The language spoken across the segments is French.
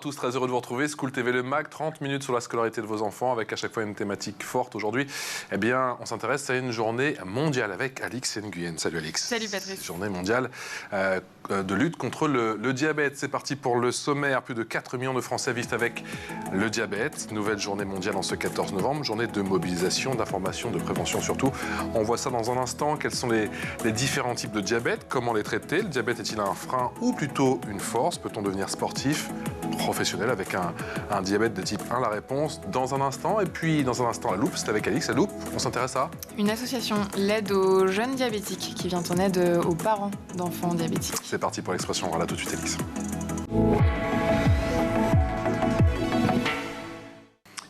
tous, très heureux de vous retrouver. School TV Le Mag, 30 minutes sur la scolarité de vos enfants avec à chaque fois une thématique forte. Aujourd'hui, eh bien, on s'intéresse à une journée mondiale avec Alix Nguyen. Salut Alix. Salut Patrice. Journée mondiale de lutte contre le diabète. C'est parti pour le sommaire. Plus de 4 millions de Français vivent avec le diabète. Nouvelle journée mondiale en ce 14 novembre. Journée de mobilisation, d'information, de prévention surtout. On voit ça dans un instant. Quels sont les différents types de diabète? Comment les traiter? Le diabète est-il un frein ou plutôt une force? Peut-on devenir sportif, professionnel avec un diabète de type 1? La réponse dans un instant. Et puis dans un instant, la loupe, c'est avec Alix. La loupe, on s'intéresse à une association, l'aide aux jeunes diabétiques, qui vient en aide aux parents d'enfants diabétiques. C'est parti pour l'expression. Voilà tout de suite, Alix.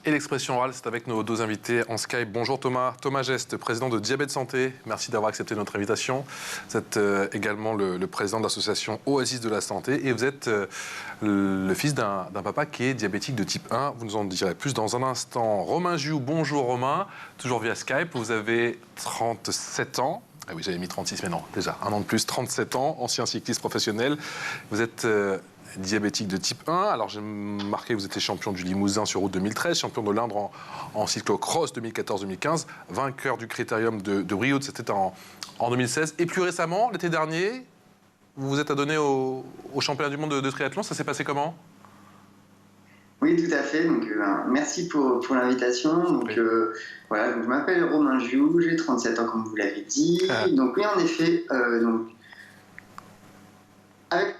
Et l'expression orale, c'est avec nos deux invités en Skype. Bonjour Thomas. Thomas Geste, président de Diabète Santé. Merci d'avoir accepté notre invitation. Vous êtes également le président de l'association Oasis de la Santé. Et vous êtes le fils d'un papa qui est diabétique de type 1. Vous nous en direz plus dans un instant. Romain Giou, bonjour Romain. Toujours via Skype. Vous avez 37 ans. Ah oui, j'avais mis 36, mais non, déjà, un an de plus, 37 ans, ancien cycliste professionnel. Vous êtes diabétique de type 1. Alors, j'ai marqué que vous étiez champion du Limousin sur route 2013, champion de l'Indre en cyclo-cross 2014-2015, vainqueur du Critérium de Brioude, c'était en 2016. Et plus récemment, l'été dernier, vous vous êtes adonné au championnat du monde de triathlon. Ça s'est passé comment ? Oui, tout à fait. Donc, merci pour l'invitation. Donc, voilà, donc, je m'appelle Romain Giou, j'ai 37 ans, comme vous l'avez dit. Donc, oui, en effet, avec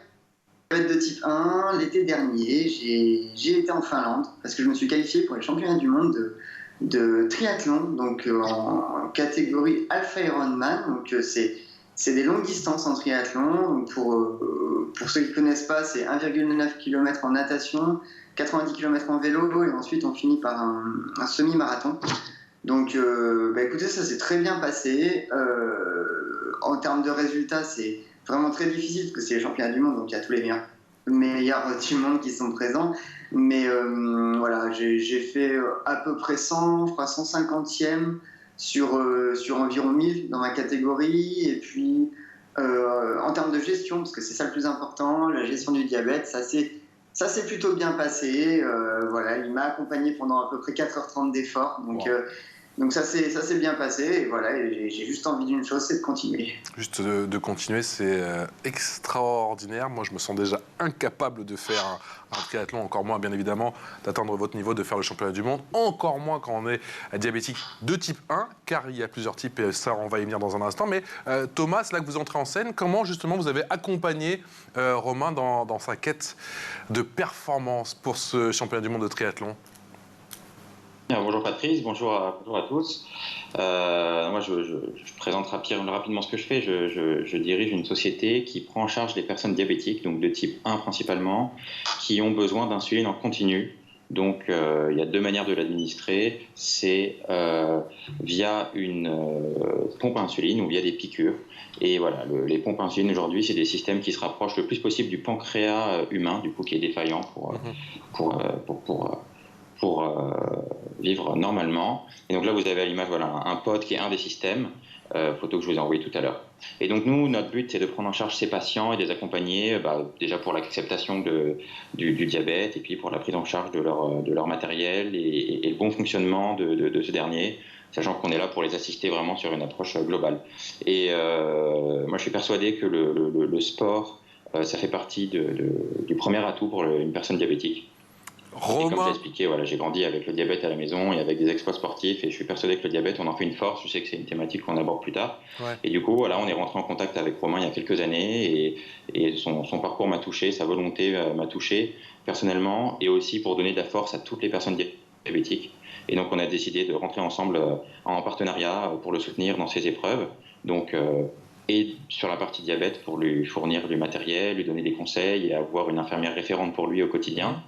le diabète de type 1, l'été dernier, j'ai été en Finlande parce que je me suis qualifié pour les championnats du monde de triathlon, donc en catégorie Alpha Ironman. Donc, c'est des longues distances en triathlon. Donc, pour ceux qui ne connaissent pas, c'est 1,9 km en natation, 90 km en vélo, et ensuite on finit par un semi-marathon. Donc écoutez, ça s'est très bien passé. En termes de résultats, c'est vraiment très difficile parce que c'est les championnats du monde, donc il y a tous les meilleurs du monde qui sont présents. Mais voilà, j'ai fait à peu près 100, je crois 150e sur environ 1000 dans ma catégorie. Et puis en termes de gestion, parce que c'est ça le plus important, la gestion du diabète, ça s'est plutôt bien passé. Voilà, il m'a accompagné pendant à peu près 4h30 d'efforts. Donc ça s'est bien passé. Et voilà, et j'ai juste envie d'une chose, c'est de continuer. Juste de continuer, c'est extraordinaire. Moi, je me sens déjà incapable de faire un triathlon, encore moins, bien évidemment, d'atteindre votre niveau, de faire le championnat du monde. Encore moins quand on est diabétique de type 1, car il y a plusieurs types, et ça, on va y venir dans un instant. Mais Thomas, c'est là que vous entrez en scène. Comment, justement, vous avez accompagné Romain dans sa quête de performance pour ce championnat du monde de triathlon ? Bonjour Patrice, bonjour à tous. Moi, je présente rapidement ce que je fais. Je dirige une société qui prend en charge les personnes diabétiques, donc de type 1 principalement, qui ont besoin d'insuline en continu. Donc, il y a deux manières de l'administrer. C'est via une pompe à insuline ou via des piqûres. Et voilà, les pompes à insuline aujourd'hui, c'est des systèmes qui se rapprochent le plus possible du pancréas humain, du coup, qui est défaillant pour vivre normalement. Et donc là, vous avez à l'image un pod qui est un des systèmes, photo que je vous ai envoyée tout à l'heure. Et donc nous, notre but, c'est de prendre en charge ces patients et de les accompagner déjà pour l'acceptation du diabète et puis pour la prise en charge de leur matériel et le bon fonctionnement de ce dernier, sachant qu'on est là pour les assister vraiment sur une approche globale. Et moi, je suis persuadé que le sport, ça fait partie du premier atout pour une personne diabétique. Romain. Et comme j'ai expliqué, voilà, j'ai grandi avec le diabète à la maison et avec des exploits sportifs, et je suis persuadé que le diabète, on en fait une force. Je sais que c'est une thématique qu'on aborde plus tard. Ouais. Et du coup, voilà, on est rentré en contact avec Romain il y a quelques années, et son parcours m'a touché, sa volonté m'a touché personnellement, et aussi pour donner de la force à toutes les personnes diabétiques. Et donc, on a décidé de rentrer ensemble en partenariat pour le soutenir dans ses épreuves. Donc, et sur la partie diabète, pour lui fournir du matériel, lui donner des conseils et avoir une infirmière référente pour lui au quotidien,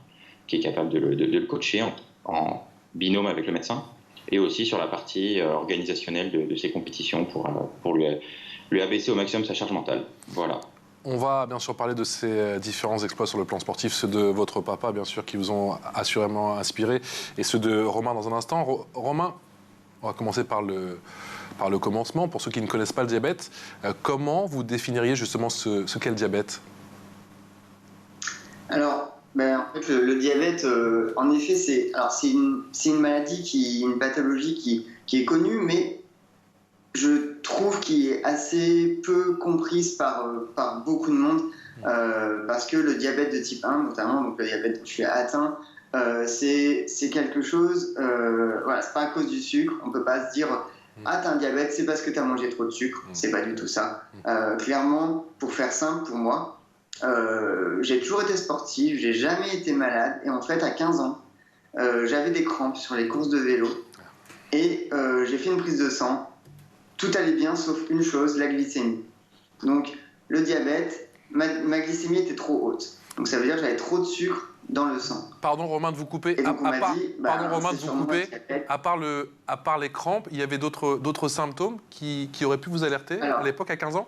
qui est capable de le coacher en binôme avec le médecin, et aussi sur la partie organisationnelle de ses compétitions pour lui abaisser au maximum sa charge mentale. Voilà. On va bien sûr parler de ces différents exploits sur le plan sportif, ceux de votre papa, bien sûr, qui vous ont assurément inspiré, et ceux de Romain dans un instant. Romain, on va commencer par le commencement. Pour ceux qui ne connaissent pas le diabète, comment vous définiriez justement ce qu'est le diabète ? Alors, fait, le diabète, en effet, c'est une maladie, une pathologie qui est connue, mais je trouve qu'il est assez peu comprise par beaucoup de monde, parce que le diabète de type 1, notamment, donc le diabète dont je suis atteint, c'est quelque chose, voilà, c'est pas à cause du sucre, on peut pas se dire ah t'as un diabète, c'est parce que t'as mangé trop de sucre, c'est pas du tout ça. Clairement, pour faire simple pour moi, j'ai toujours été sportif, j'ai jamais été malade, et en fait à 15 ans, j'avais des crampes sur les courses de vélo, et j'ai fait une prise de sang. Tout allait bien sauf une chose, la glycémie. Donc le diabète, ma glycémie était trop haute. Donc ça veut dire que j'avais trop de sucre dans le sang. Pardon Romain de vous couper. À part les crampes, il y avait d'autres symptômes qui auraient pu vous alerter à l'époque à 15 ans?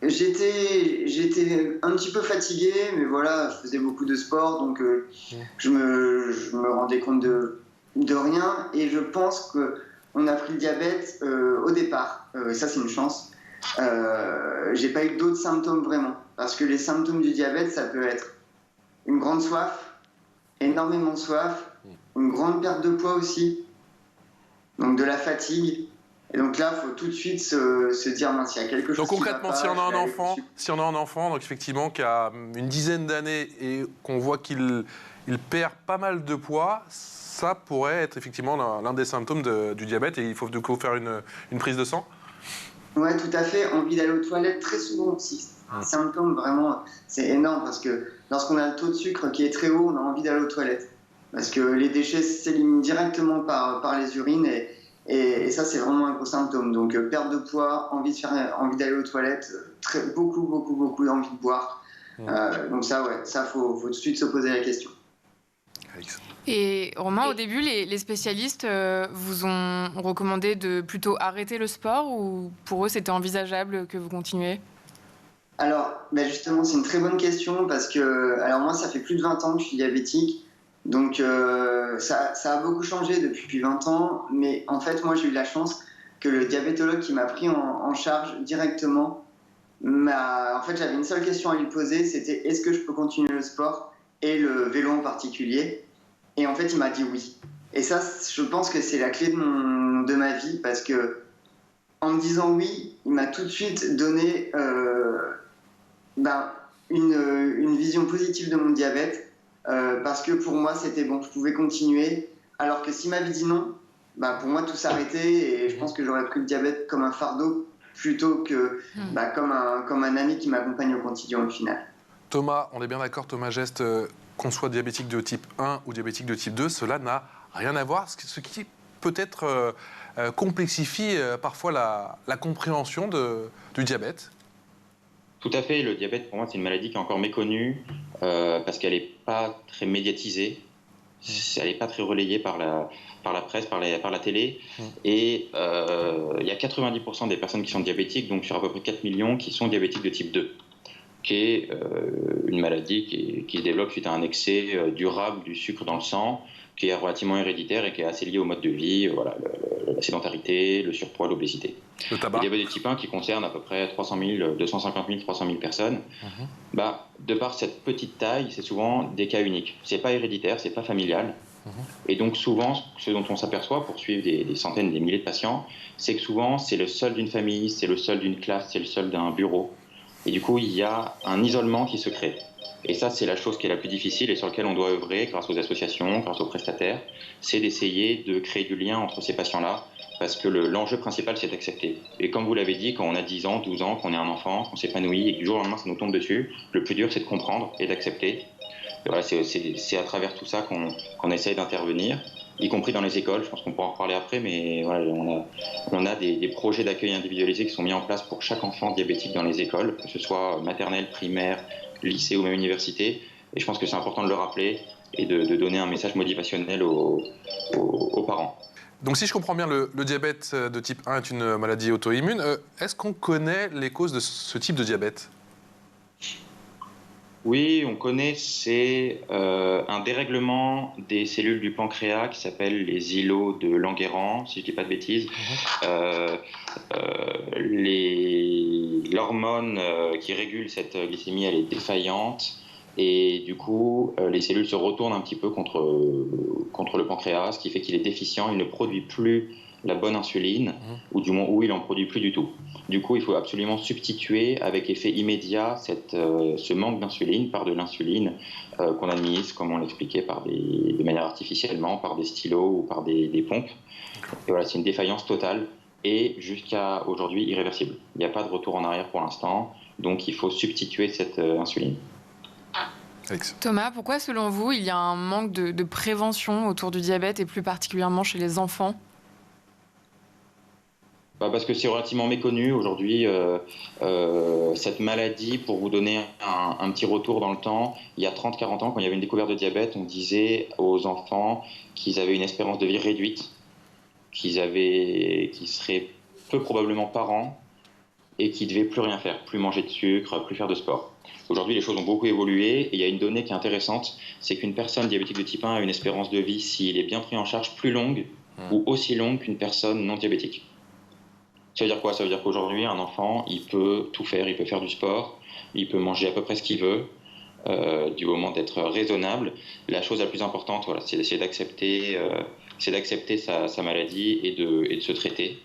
J'étais un petit peu fatigué, mais voilà, je faisais beaucoup de sport, donc je me rendais compte de rien, et je pense que on a pris le diabète au départ, et ça c'est une chance. J'ai pas eu d'autres symptômes vraiment, parce que les symptômes du diabète, ça peut être une grande soif, énormément de soif, une grande perte de poids aussi, donc de la fatigue. Et donc là, il faut tout de suite se dire, mince, il y a quelque chose. Donc concrètement, qui va pas, si on a un enfant, donc effectivement, qui a une dizaine d'années et qu'on voit qu'il perd pas mal de poids, ça pourrait être effectivement l'un des symptômes du diabète, et il faut du coup faire une prise de sang? Ouais, tout à fait. Envie d'aller aux toilettes très souvent aussi. Un symptôme vraiment, c'est énorme, parce que lorsqu'on a le taux de sucre qui est très haut, on a envie d'aller aux toilettes. Parce que les déchets s'éliminent directement par les urines, et ça, c'est vraiment un gros symptôme. Donc, perte de poids, envie d'aller aux toilettes, beaucoup d'envie de boire. Donc ça, ouais, ça, faut tout de suite se poser la question. Et Romain, au début, les spécialistes vous ont recommandé de plutôt arrêter le sport, ou pour eux, c'était envisageable que vous continuiez? Alors, justement, c'est une très bonne question, parce que moi, ça fait plus de 20 ans que je suis diabétique. Donc, ça a beaucoup changé depuis 20 ans. Mais en fait, moi, j'ai eu la chance que le diabétologue qui m'a pris en charge directement, en fait, j'avais une seule question à lui poser, c'était est-ce que je peux continuer le sport et le vélo en particulier? Et en fait, il m'a dit oui. Et ça, je pense que c'est la clé de ma vie, parce que en me disant oui, il m'a tout de suite donné une vision positive de mon diabète, parce que pour moi, c'était bon, je pouvais continuer. Alors que s'il m'avait dit non, pour moi, tout s'arrêtait, et je pense que j'aurais pris le diabète comme un fardeau plutôt que comme un ami qui m'accompagne au quotidien au final. Thomas, on est bien d'accord, Thomas Geste, qu'on soit diabétique de type 1 ou diabétique de type 2, cela n'a rien à voir, ce qui peut-être complexifie parfois la compréhension du diabète. Tout à fait, le diabète pour moi c'est une maladie qui est encore méconnue, parce qu'elle n'est pas très médiatisée, elle n'est pas très relayée par la presse, par la télé, et il y a 90% des personnes qui sont diabétiques, donc sur à peu près 4 millions, qui sont diabétiques de type 2. Qui est une maladie qui se développe suite à un excès durable du sucre dans le sang, qui est relativement héréditaire et qui est assez lié au mode de vie, la sédentarité, le surpoids, l'obésité. Le tabac. Le diabète de type 1 qui concerne à peu près 250 000, 300 000 personnes, de par cette petite taille, c'est souvent des cas uniques. C'est pas héréditaire, c'est pas familial. Et donc souvent, ce dont on s'aperçoit pour suivre des centaines, des milliers de patients, c'est que souvent c'est le seul d'une famille, c'est le seul d'une classe, c'est le seul d'un bureau. Et du coup, il y a un isolement qui se crée. Et ça, c'est la chose qui est la plus difficile et sur laquelle on doit œuvrer grâce aux associations, grâce aux prestataires, c'est d'essayer de créer du lien entre ces patients-là, parce que l'enjeu principal, c'est d'accepter. Et comme vous l'avez dit, quand on a 10 ans, 12 ans, qu'on est un enfant, qu'on s'épanouit et que du jour au lendemain, ça nous tombe dessus, le plus dur, c'est de comprendre et d'accepter. Et voilà, c'est à travers tout ça qu'on essaye d'intervenir, y compris dans les écoles. Je pense qu'on pourra en reparler après, mais voilà, on a des projets d'accueil individualisés qui sont mis en place pour chaque enfant diabétique dans les écoles, que ce soit maternelle, primaire, lycée ou même université. Et je pense que c'est important de le rappeler et de donner un message motivationnel aux parents. Donc si je comprends bien, le diabète de type 1 est une maladie auto-immune. Est-ce qu'on connaît les causes de ce type de diabète ? Oui, on connaît, c'est un dérèglement des cellules du pancréas qui s'appelle les îlots de Langerhans, si je ne dis pas de bêtises. L'hormone qui régule cette glycémie, elle est défaillante. Et du coup, les cellules se retournent un petit peu contre le pancréas, ce qui fait qu'il est déficient, il ne produit plus la bonne insuline, ou du moins où il n'en produit plus du tout. Du coup, il faut absolument substituer avec effet immédiat ce manque d'insuline par de l'insuline qu'on administre, comme on l'expliquait, de manière artificiellement, par des stylos ou par des pompes. Et voilà, c'est une défaillance totale et jusqu'à aujourd'hui irréversible. Il n'y a pas de retour en arrière pour l'instant, donc il faut substituer cette insuline. Thomas, pourquoi selon vous il y a un manque de prévention autour du diabète et plus particulièrement chez les enfants ? Parce que c'est relativement méconnu aujourd'hui, cette maladie. Pour vous donner un petit retour dans le temps, il y a 30-40 ans, quand il y avait une découverte de diabète, on disait aux enfants qu'ils avaient une espérance de vie réduite, qu'ils seraient peu probablement parents et qu'ils ne devaient plus rien faire, plus manger de sucre, plus faire de sport. Aujourd'hui, les choses ont beaucoup évolué et il y a une donnée qui est intéressante, c'est qu'une personne diabétique de type 1 a une espérance de vie, s'il est bien pris en charge, plus longue ou aussi longue qu'une personne non diabétique. Ça veut dire quoi ? Ça veut dire qu'aujourd'hui, un enfant, il peut tout faire, il peut faire du sport, il peut manger à peu près ce qu'il veut, du moment d'être raisonnable. La chose la plus importante, voilà, c'est d'accepter sa maladie et de se traiter.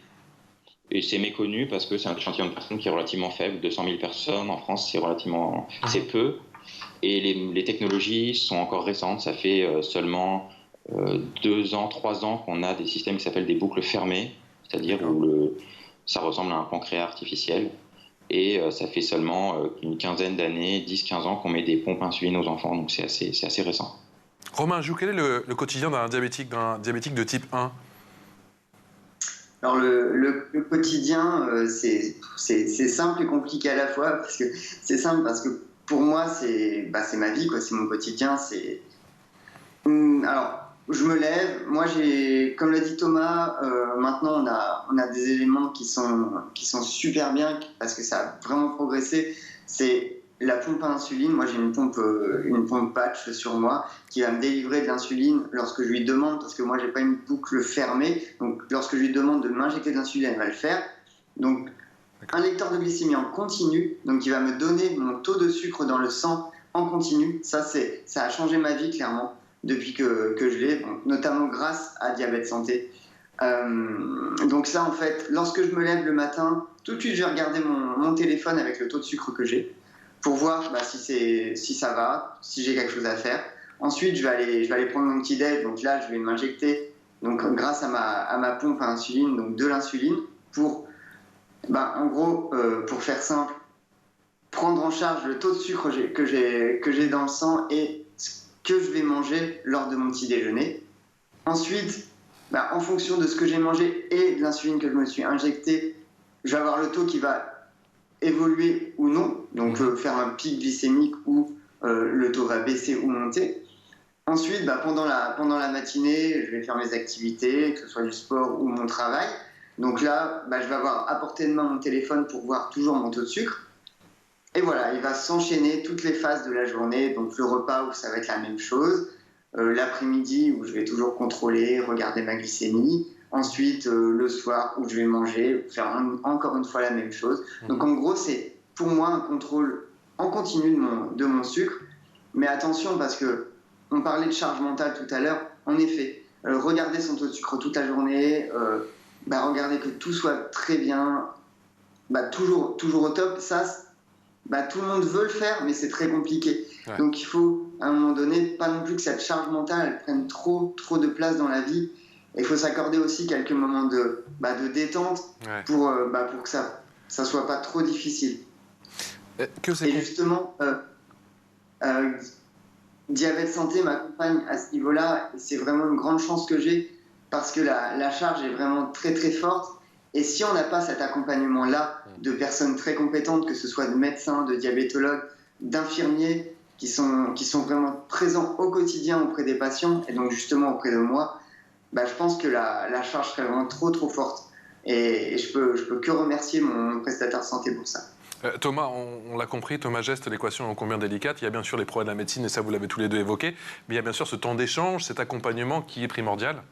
Et c'est méconnu parce que c'est un échantillon de personnes qui est relativement faible, 200 000 personnes en France, c'est peu. Et les technologies sont encore récentes, ça fait seulement 2 ans, 3 ans qu'on a des systèmes qui s'appellent des boucles fermées, c'est-à-dire où ça ressemble à un pancréas artificiel. Et ça fait seulement une quinzaine d'années, 10-15 ans qu'on met des pompes insuline aux enfants, donc c'est assez récent. Romain Joux, quel est le quotidien d'un diabétique de type 1 ? Alors le quotidien, c'est simple et compliqué à la fois, parce que c'est simple parce que pour moi, c'est ma vie, quoi, c'est mon quotidien. Alors, je me lève, moi comme l'a dit Thomas, maintenant on a des éléments qui sont super bien, parce que ça a vraiment progressé. C'est la pompe à insuline. Moi j'ai une pompe patch sur moi qui va me délivrer de l'insuline lorsque je lui demande, parce que moi j'ai pas une boucle fermée, donc lorsque je lui demande de m'injecter de l'insuline, elle va le faire. Donc un lecteur de glycémie en continu, donc qui va me donner mon taux de sucre dans le sang en continu. Ça a changé ma vie clairement depuis que je l'ai, notamment grâce à Diabète Santé. Donc ça, en fait, lorsque je me lève le matin, tout de suite, je vais regarder mon téléphone avec le taux de sucre que j'ai pour voir si ça va, si j'ai quelque chose à faire. Ensuite, je vais aller prendre mon petit déj. Donc là, je vais m'injecter, donc grâce à ma pompe à insuline, donc de l'insuline, pour, en gros, pour faire simple, prendre en charge le taux de sucre que j'ai dans le sang et que je vais manger lors de mon petit déjeuner. Ensuite, en fonction de ce que j'ai mangé et de l'insuline que je me suis injectée, je vais avoir le taux qui va évoluer ou non, donc faire un pic glycémique où le taux va baisser ou monter. Ensuite, pendant la matinée, je vais faire mes activités, que ce soit du sport ou mon travail. Donc là, je vais avoir à portée de main mon téléphone pour voir toujours mon taux de sucre. Et voilà, il va s'enchaîner toutes les phases de la journée, donc le repas où ça va être la même chose, l'après-midi où je vais toujours contrôler, regarder ma glycémie, ensuite le soir où je vais manger, faire encore une fois la même chose. Donc en gros, c'est pour moi un contrôle en continu de mon sucre, mais attention parce que on parlait de charge mentale tout à l'heure, en effet, regarder son taux de sucre toute la journée, regarder que tout soit très bien, toujours au top, ça tout le monde veut le faire, mais c'est très compliqué. Ouais. Donc il faut, à un moment donné, pas non plus que cette charge mentale elle prenne trop de place dans la vie. Et il faut s'accorder aussi quelques moments de détente pour que ça soit pas trop difficile. Et justement, Diabète Santé m'accompagne à ce niveau-là. Et c'est vraiment une grande chance que j'ai parce que la charge est vraiment très très forte. Et si on n'a pas cet accompagnement-là de personnes très compétentes, que ce soit de médecins, de diabétologues, d'infirmiers qui sont vraiment présents au quotidien auprès des patients et donc justement auprès de moi, je pense que la charge serait vraiment trop forte. Et je peux que remercier mon prestataire de santé pour ça. Thomas, on l'a compris, Thomas Geste, l'équation est combien délicate. Il y a bien sûr les progrès de la médecine, et ça vous l'avez tous les deux évoqué, mais il y a bien sûr ce temps d'échange, cet accompagnement qui est primordial.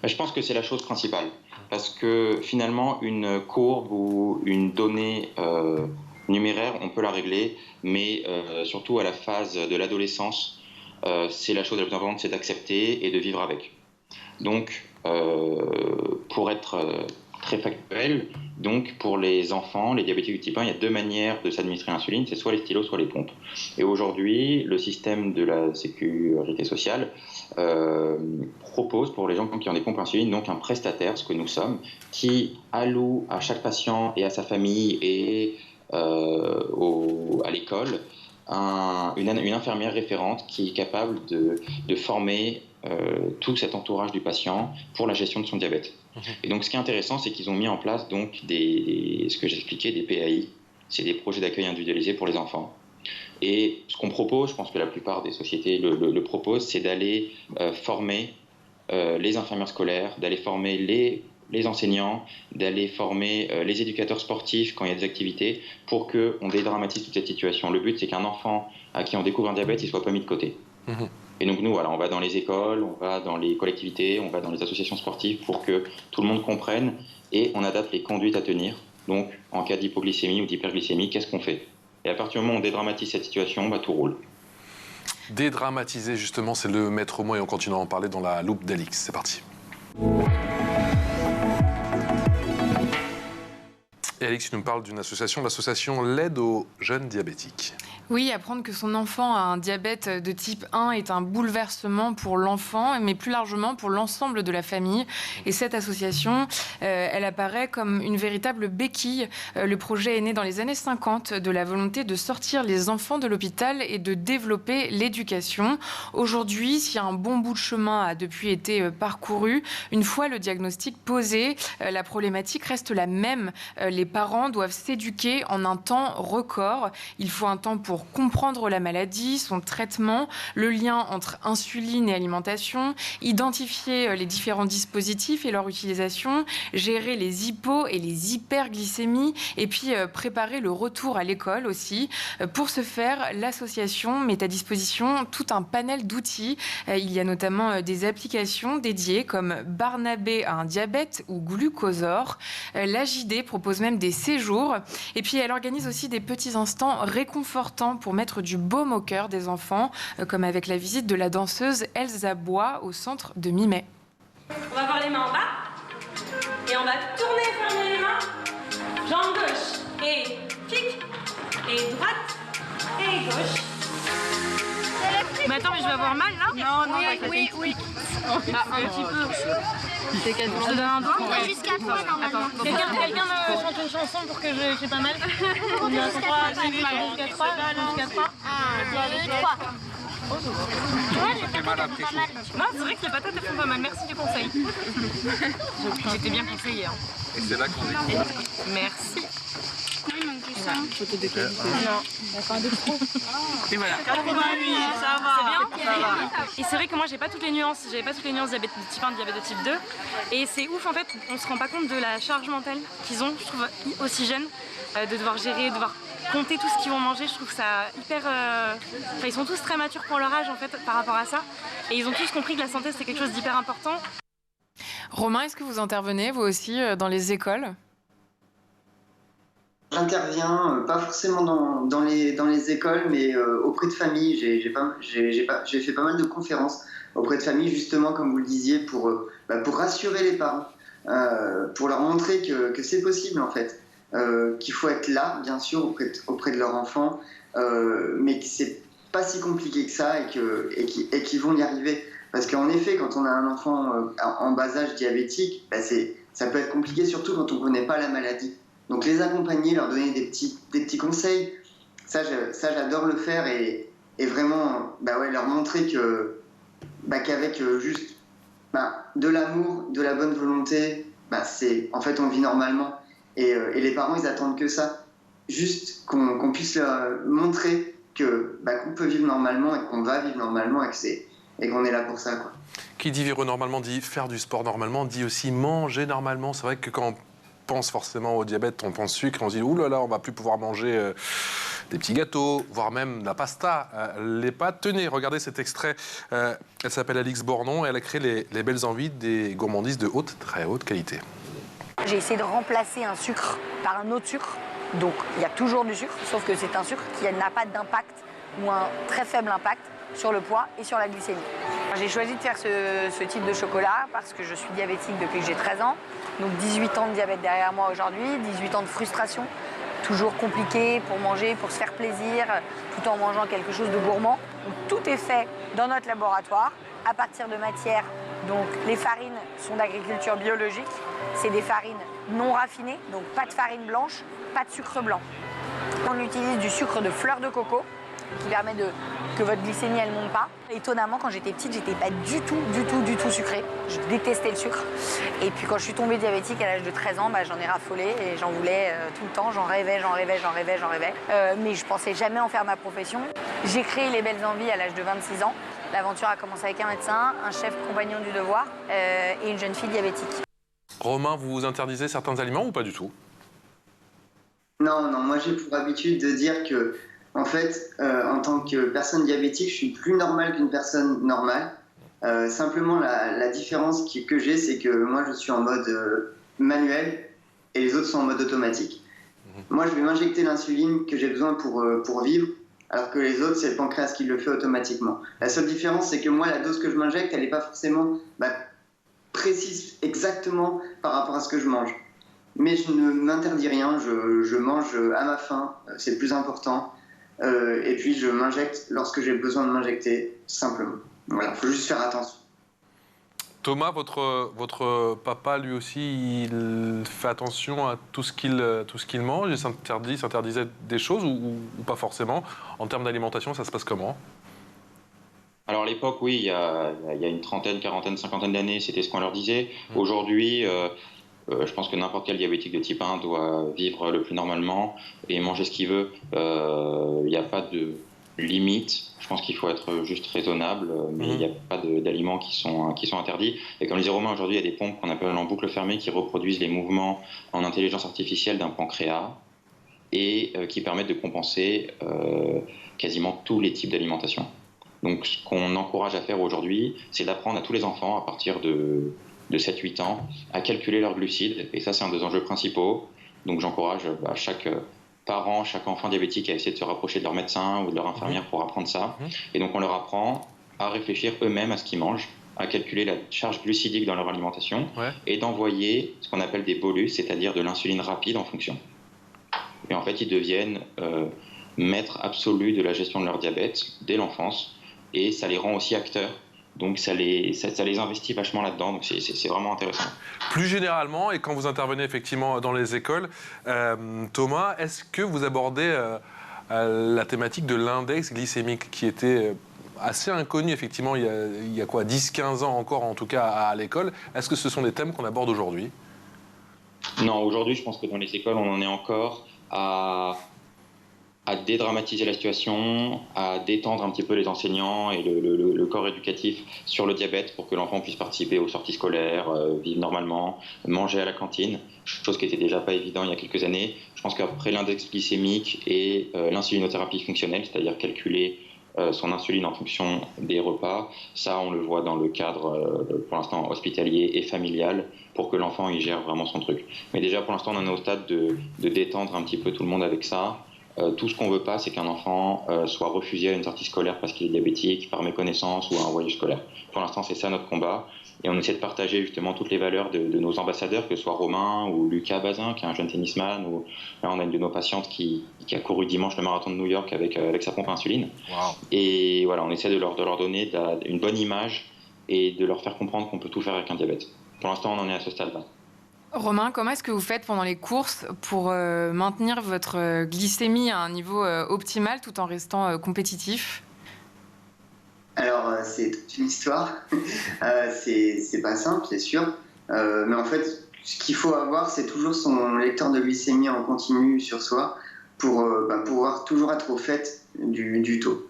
Je pense que c'est la chose principale, parce que finalement, une courbe ou une donnée numéraire, on peut la régler, mais surtout à la phase de l'adolescence, c'est la chose la plus importante, c'est d'accepter et de vivre avec. Donc, pour être très factuel, donc pour les enfants, les diabétiques du type 1, il y a deux manières de s'administrer l'insuline, c'est soit les stylos, soit les pompes. Et aujourd'hui, le système de la sécurité sociale propose pour les gens qui ont des pompes insuline, donc un prestataire, ce que nous sommes, qui alloue à chaque patient et à sa famille et à l'école une infirmière référente qui est capable de former tout cet entourage du patient pour la gestion de son diabète. Et donc ce qui est intéressant, c'est qu'ils ont mis en place donc ce que j'expliquais, des PAI, c'est des projets d'accueil individualisés pour les enfants. Et ce qu'on propose, je pense que la plupart des sociétés le proposent, c'est d'aller former les infirmières scolaires, d'aller former les enseignants, d'aller former les éducateurs sportifs quand il y a des activités pour qu'on dédramatise toute cette situation. Le but, c'est qu'un enfant à qui on découvre un diabète, il ne soit pas mis de côté. Et donc nous, voilà, on va dans les écoles, on va dans les collectivités, on va dans les associations sportives pour que tout le monde comprenne et on adapte les conduites à tenir. Donc, en cas d'hypoglycémie ou d'hyperglycémie, qu'est-ce qu'on fait? Et à partir du moment où on dédramatise cette situation, tout roule. Dédramatiser, justement, c'est le maître mot et on continue à en parler dans la loupe d'Alix. C'est parti. Et Alix, tu nous parles d'une association, l'association L'aide aux jeunes diabétiques. Oui, apprendre que son enfant a un diabète de type 1 est un bouleversement pour l'enfant, mais plus largement pour l'ensemble de la famille. Et cette association, elle apparaît comme une véritable béquille. Le projet est né dans les années 50 de la volonté de sortir les enfants de l'hôpital et de développer l'éducation. Aujourd'hui, si un bon bout de chemin a depuis été parcouru, une fois le diagnostic posé, la problématique reste la même. Les parents doivent s'éduquer en un temps record. Il faut un temps pour comprendre la maladie, son traitement, le lien entre insuline et alimentation, identifier les différents dispositifs et leur utilisation, gérer les hypo et les hyperglycémies et puis préparer le retour à l'école aussi. Pour ce faire, l'association met à disposition tout un panel d'outils. Il y a notamment des applications dédiées comme Barnabé à un diabète ou Glucosor. La JD propose même des séjours et puis elle organise aussi des petits instants réconfortants pour mettre du baume au cœur des enfants, comme avec la visite de la danseuse Elsa Bois au centre de Mi-Mai. On va avoir les mains en bas et on va tourner, fermer les mains, jambe gauche et kick et droite et gauche. Mais attends, mais je vais avoir mal là? Non, oui. Ah, un petit peu. Je te donne un doigt? Jusqu'à 3 normalement. Quelqu'un me chante une chanson pour que j'ai pas mal? Jusqu'à 3. 1, 2, 3. Non, c'est vrai que les patates elles font pas mal. Merci du conseil. J'étais bien conseillée. Et c'est là qu'on dit. Merci. Photo de qualité. Non, il n'y a pas de trop. Et voilà. 88, ça va. C'est bien. Et c'est vrai que moi, j'ai pas toutes les nuances. J'avais pas toutes les nuances diabète de type 1, diabète de type 2. Et c'est ouf en fait, on se rend pas compte de la charge mentale qu'ils ont, je trouve, aussi jeunes, de devoir gérer, de devoir compter tout ce qu'ils vont manger. Je trouve ça hyper. Enfin, ils sont tous très matures pour leur âge en fait par rapport à ça. Et ils ont tous compris que la santé c'est quelque chose d'hyper important. Romain, est-ce que vous intervenez vous aussi dans les écoles? J'interviens pas forcément dans les écoles, mais auprès de familles. J'ai fait pas mal de conférences auprès de familles, justement, comme vous le disiez, pour rassurer les parents, pour leur montrer que c'est possible, en fait, qu'il faut être là, bien sûr, auprès de leur enfant, mais que c'est pas si compliqué que ça et qu'ils vont y arriver. Parce qu'en effet, quand on a un enfant en bas âge diabétique, ça peut être compliqué, surtout quand on ne connaît pas la maladie. Donc les accompagner, leur donner des petits conseils, ça j'adore le faire et vraiment leur montrer qu'avec juste de l'amour, de la bonne volonté, en fait on vit normalement. Et les parents ils attendent que ça, juste qu'on puisse leur montrer qu'on peut vivre normalement et qu'on va vivre normalement et qu'on est là pour ça, quoi. Qui dit vivre normalement dit faire du sport normalement, dit aussi manger normalement. C'est vrai que quand on pense forcément au diabète, on pense sucre, on se dit ouh là là, on va plus pouvoir manger des petits gâteaux, voire même la pasta, les pâtes. Tenez, regardez cet extrait. Elle s'appelle Alix Bornon et elle a créé les belles envies des gourmandises de haute, très haute qualité. J'ai essayé de remplacer un sucre par un autre sucre. Donc il y a toujours du sucre, sauf que c'est un sucre qui n'a pas d'impact ou un très faible impact sur le poids et sur la glycémie. J'ai choisi de faire ce type de chocolat parce que je suis diabétique depuis que j'ai 13 ans. Donc 18 ans de diabète derrière moi aujourd'hui, 18 ans de frustration, toujours compliqué pour manger, pour se faire plaisir, tout en mangeant quelque chose de gourmand. Donc tout est fait dans notre laboratoire à partir de matières. Donc les farines sont d'agriculture biologique, c'est des farines non raffinées, donc pas de farine blanche, pas de sucre blanc. On utilise du sucre de fleur de coco qui permet que votre glycémie elle monte pas. Étonnamment, quand j'étais petite, j'étais pas du tout sucrée. Je détestais le sucre. Et puis quand je suis tombée diabétique à l'âge de 13 ans, j'en ai raffolé et j'en voulais tout le temps. J'en rêvais. Mais je pensais jamais en faire ma profession. J'ai créé Les Belles Envies à l'âge de 26 ans. L'aventure a commencé avec un médecin, un chef compagnon du devoir et une jeune fille diabétique. Romain, vous vous interdisez certains aliments ou pas du tout? Non, moi j'ai pour habitude de dire que, en fait, en tant que personne diabétique, je suis plus normal qu'une personne normale. Simplement, la différence que j'ai, c'est que moi je suis en mode manuel et les autres sont en mode automatique. Moi, je vais m'injecter l'insuline que j'ai besoin pour vivre, alors que les autres, c'est le pancréas qui le fait automatiquement. La seule différence, c'est que moi, la dose que je m'injecte, elle n'est pas forcément précise exactement par rapport à ce que je mange. Mais je ne m'interdis rien, je mange à ma faim, c'est le plus important. Et puis je m'injecte lorsque j'ai besoin de m'injecter, simplement. Voilà, il faut juste faire attention. Thomas, votre papa, lui aussi, il fait attention à tout ce qu'il mange. Il s'interdisait des choses ou pas forcément? En termes d'alimentation, ça se passe comment? Alors à l'époque, oui, il y a une trentaine, quarantaine, cinquantaine d'années, c'était ce qu'on leur disait. Aujourd'hui, je pense que n'importe quel diabétique de type 1 doit vivre le plus normalement et manger ce qu'il veut. Il n'y a pas de limite. Je pense qu'il faut être juste raisonnable, mais il n'y a pas d'aliments qui sont interdits. Et comme le disait Romain, aujourd'hui, il y a des pompes qu'on appelle en boucle fermée qui reproduisent les mouvements en intelligence artificielle d'un pancréas et qui permettent de compenser quasiment tous les types d'alimentation. Donc ce qu'on encourage à faire aujourd'hui, c'est d'apprendre à tous les enfants, à partir de 7-8 ans, à calculer leurs glucides. Et ça, c'est un des enjeux principaux. Donc j'encourage chaque parent, chaque enfant diabétique à essayer de se rapprocher de leur médecin ou de leur infirmière pour apprendre ça. Et donc on leur apprend à réfléchir eux-mêmes à ce qu'ils mangent, à calculer la charge glucidique dans leur alimentation et d'envoyer ce qu'on appelle des bolus, c'est-à-dire de l'insuline rapide en fonction. Et en fait, ils deviennent maîtres absolus de la gestion de leur diabète dès l'enfance et ça les rend aussi acteurs. Donc ça les investit vachement là-dedans, donc c'est vraiment intéressant. Plus généralement, et quand vous intervenez effectivement dans les écoles, Thomas, est-ce que vous abordez la thématique de l'index glycémique qui était assez inconnu effectivement il y a quoi, 10-15 ans encore en tout cas à l'école? Est-ce que ce sont des thèmes qu'on aborde aujourd'hui? Non, aujourd'hui je pense que dans les écoles on en est encore à dédramatiser la situation, à détendre un petit peu les enseignants et le corps éducatif sur le diabète pour que l'enfant puisse participer aux sorties scolaires, vivre normalement, manger à la cantine, chose qui était déjà pas évident il y a quelques années. Je pense qu'après l'index glycémique et l'insulinothérapie fonctionnelle, c'est-à-dire calculer son insuline en fonction des repas, ça on le voit dans le cadre pour l'instant hospitalier et familial pour que l'enfant il gère vraiment son truc. Mais déjà pour l'instant on en est au stade de détendre un petit peu tout le monde avec ça. Tout ce qu'on veut pas, c'est qu'un enfant soit refusé à une sortie scolaire parce qu'il est diabétique, par méconnaissance ou à un voyage scolaire. Pour l'instant, c'est ça notre combat. Et on essaie de partager justement toutes les valeurs de nos ambassadeurs, que ce soit Romain ou Lucas Bazin, qui est un jeune tennisman, ou là on a une de nos patientes qui a couru dimanche le marathon de New York avec sa pompe à insuline. Wow. Et voilà, on essaie de leur donner une bonne image et de leur faire comprendre qu'on peut tout faire avec un diabète. Pour l'instant, on en est à ce stade-là. Romain, comment est-ce que vous faites pendant les courses pour maintenir votre glycémie à un niveau optimal tout en restant compétitif? Alors, c'est toute une histoire. C'est pas simple, c'est sûr. Mais en fait, ce qu'il faut avoir, c'est toujours son lecteur de glycémie en continu sur soi pour pouvoir toujours être au fait du taux.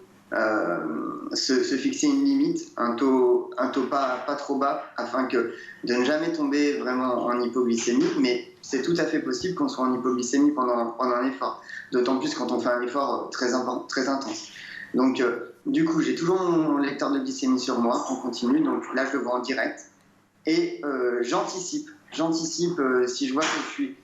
Se fixer une limite, un taux pas trop bas, afin de ne jamais tomber vraiment en hypoglycémie, mais c'est tout à fait possible qu'on soit en hypoglycémie pendant un effort, d'autant plus quand on fait un effort très intense. Donc du coup, j'ai toujours mon lecteur de glycémie sur moi en continu, donc là je le vois en direct, et j'anticipe si je vois que je suis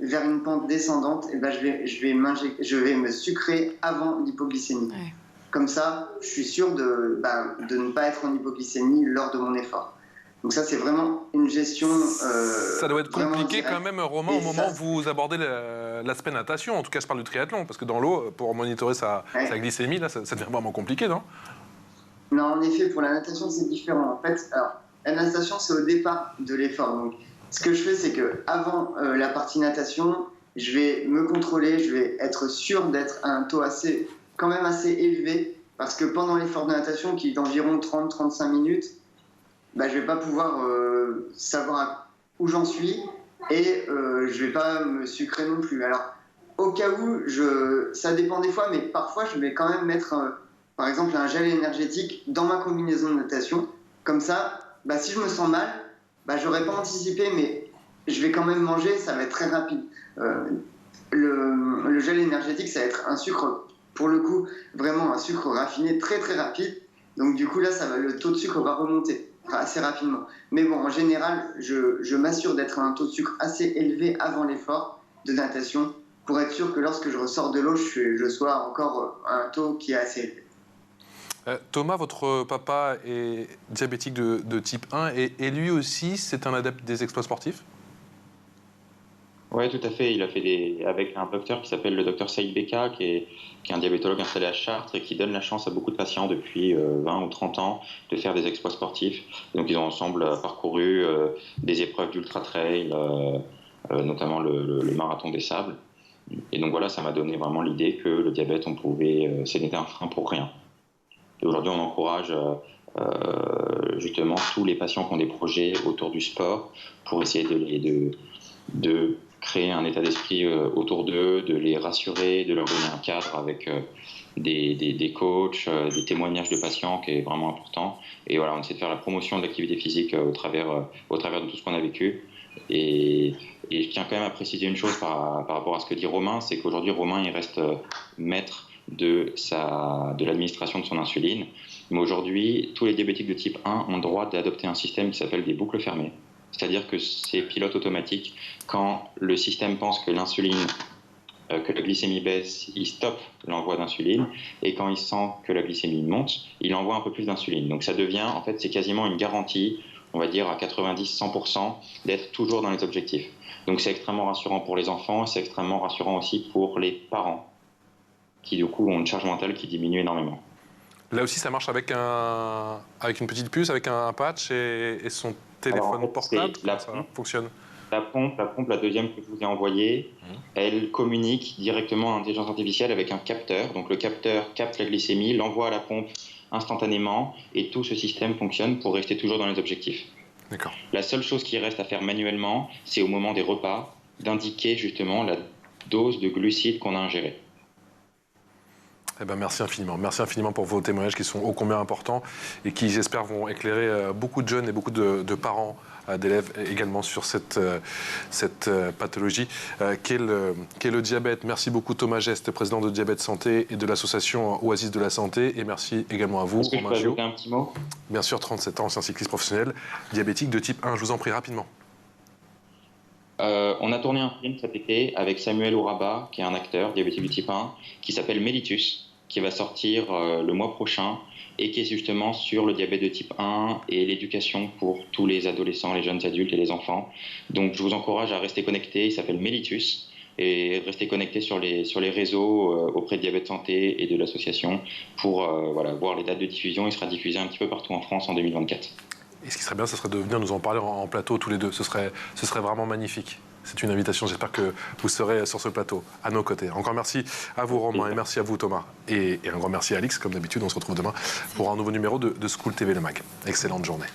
vers une pente descendante, et ben je vais me sucrer avant l'hypoglycémie. Ouais. Comme ça, je suis sûr de ne pas être en hypoglycémie lors de mon effort. Donc ça, c'est vraiment une gestion... ça doit être compliqué quand même, Romain, au moment où vous abordez l'aspect natation. En tout cas, je parle du triathlon, parce que dans l'eau, pour monitorer sa glycémie, là, ça devient vraiment compliqué, non? Non, en effet, pour la natation, c'est différent. En fait, alors, la natation, c'est au départ de l'effort. Donc, ce que je fais, c'est qu'avant la partie natation, je vais me contrôler, je vais être sûr d'être à un taux quand même assez élevé, parce que pendant l'effort de natation, qui est d'environ 30-35 minutes, je ne vais pas pouvoir savoir où j'en suis et je ne vais pas me sucrer non plus. Alors, au cas où, ça dépend des fois, mais parfois, je vais quand même mettre, par exemple, un gel énergétique dans ma combinaison de natation. Comme ça, si je me sens mal, je n'aurais pas anticipé, mais je vais quand même manger, ça va être très rapide. Le gel énergétique, ça va être un sucre, pour le coup, vraiment un sucre raffiné très très rapide. Donc du coup, là, le taux de sucre va remonter assez rapidement. Mais bon, en général, je m'assure d'être à un taux de sucre assez élevé avant l'effort de natation pour être sûr que lorsque je ressors de l'eau, je sois encore à un taux qui est assez élevé. Thomas, votre papa est diabétique de type 1 et lui aussi, c'est un adepte des exploits sportifs? Oui, tout à fait. Il a fait avec un docteur qui s'appelle le docteur Saïd Beka, qui est un diabétologue installé à Chartres et qui donne la chance à beaucoup de patients depuis 20 ou 30 ans de faire des exploits sportifs. Donc ils ont ensemble parcouru des épreuves d'ultra-trail, notamment le marathon des sables. Et donc voilà, ça m'a donné vraiment l'idée que le diabète, ce n'était un frein pour rien. Et aujourd'hui, on encourage justement tous les patients qui ont des projets autour du sport pour essayer de créer un état d'esprit autour d'eux, de les rassurer, de leur donner un cadre avec des coachs, des témoignages de patients qui est vraiment important. Et voilà, on essaie de faire la promotion de l'activité physique au travers de tout ce qu'on a vécu. Et je tiens quand même à préciser une chose par rapport à ce que dit Romain, c'est qu'aujourd'hui Romain il reste maître de l'administration de son insuline. Mais aujourd'hui, tous les diabétiques de type 1 ont le droit d'adopter un système qui s'appelle des boucles fermées. C'est-à-dire que c'est pilote automatique. Quand le système pense que que la glycémie baisse, il stoppe l'envoi d'insuline. Et quand il sent que la glycémie monte, il envoie un peu plus d'insuline. Donc ça devient, en fait, c'est quasiment une garantie, on va dire à 90-100%, d'être toujours dans les objectifs. Donc c'est extrêmement rassurant pour les enfants, c'est extrêmement rassurant aussi pour les parents, qui du coup ont une charge mentale qui diminue énormément. Là aussi, ça marche avec une petite puce, avec un patch et son téléphone portable. Ça fonctionne. La pompe, la deuxième que je vous ai envoyée, elle communique directement à l'intelligence artificielle avec un capteur. Donc le capteur capte la glycémie, l'envoie à la pompe instantanément et tout ce système fonctionne pour rester toujours dans les objectifs. D'accord. La seule chose qui reste à faire manuellement, c'est au moment des repas d'indiquer justement la dose de glucides qu'on a ingérée. Eh ben, merci infiniment pour vos témoignages qui sont ô combien importants et qui, j'espère, vont éclairer beaucoup de jeunes et beaucoup de parents d'élèves également sur cette pathologie qu'est le diabète. Merci beaucoup Thomas Geste, président de Diabète Santé et de l'association Oasis de la Santé. Et merci également à vous, Romain Gio. Est-ce que je peux ajouter un petit mot ? Bien sûr, 37 ans, ancien cycliste professionnel, diabétique de type 1. Je vous en prie rapidement. On a tourné un film cet été avec Samuel Ouraba, qui est un acteur diabétique du type 1, qui s'appelle Mellitus, qui va sortir le mois prochain et qui est justement sur le diabète de type 1 et l'éducation pour tous les adolescents, les jeunes adultes et les enfants. Donc je vous encourage à rester connectés, il s'appelle Mellitus, et rester connectés sur les réseaux auprès de Diabète Santé et de l'association pour voir les dates de diffusion. Il sera diffusé un petit peu partout en France en 2024. Et ce qui serait bien, ce serait de venir nous en parler en plateau tous les deux. Ce serait vraiment magnifique. C'est une invitation, j'espère que vous serez sur ce plateau, à nos côtés. Encore merci à vous Romain et merci à vous Thomas. Et un grand merci à Alix, comme d'habitude, on se retrouve demain pour un nouveau numéro de School TV Le Mag. Excellente journée.